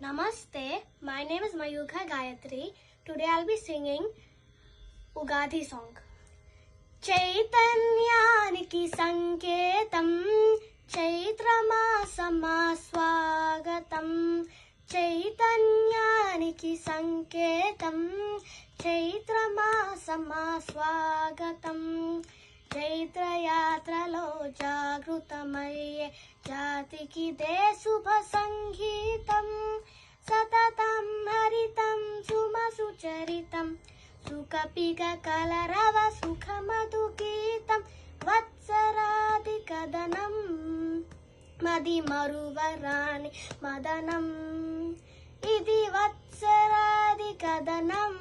Namaste, my name is Mayukha Gayatri. Today I'll be singing Ugadi song. Chaitanyaniki sanketam Chaitramasama swagatam Chaitanyaniki sanketam Chaitramasama swagatam చైత్రయాత్రలో జాగృతమయ్యే జాతికి they శుభ సంగీతం సతతం హరితం సుమసుచరితం సుఖపిక కలరవ సుఖమధు గీతం వత్సరాది కదనం మది మరువరాని మదనం ఇది వత్సరాది కదనం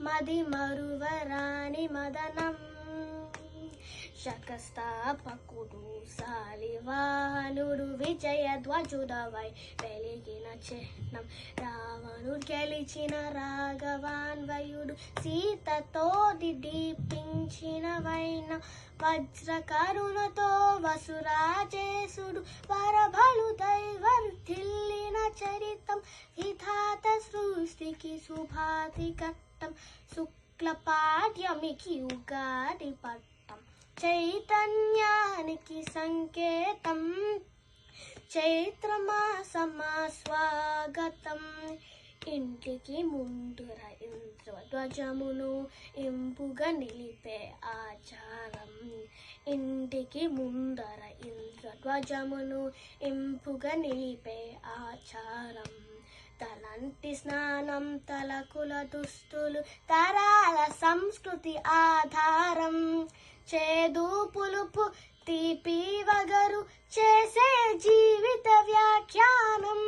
మది మరువరాని మదనం శకస్థాపకుడు శాలివాహనుడు విజయధ్వజుడవై వెలిగిన చిహ్నం రావణుడు గెలిచిన రాఘవాన్వయుడు సీతతో దీపించిన వైనం వజ్రకరుణతో వసురాజేశుడు వరభలుదై వర్ధిల్లిన చరితం విధాత సృష్టికి శుభాతి ఘట్టం శుక్లపాడ్యమికి ఉగాది పట్టం చైతన్యానికి సంకేతం చైత్రమాసమా స్వాగతం ఇంటికి ముందుర ఇంద్రధ్వజమును ఇంపుగా నిలిపే ఆచారం ఇంటికి ముందర ఇంద్రధ్వజమును ఇంపుగా నిలిపే ఆచారం తలంటి స్నానం తలకుల దుస్తులు తరాల సంస్కృతి ఆధారం చేదు పులుపు తీపి వగరు చేసే జీవిత వ్యాఖ్యానం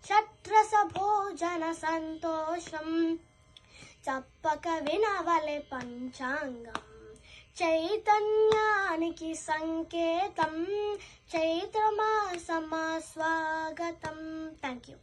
షట్రస భోజన సంతోషం చప్పక వినవలె పంచాంగం చైతన్యానికి సంకేతం చైత్రమాసమా స్వాగతం. Thank you.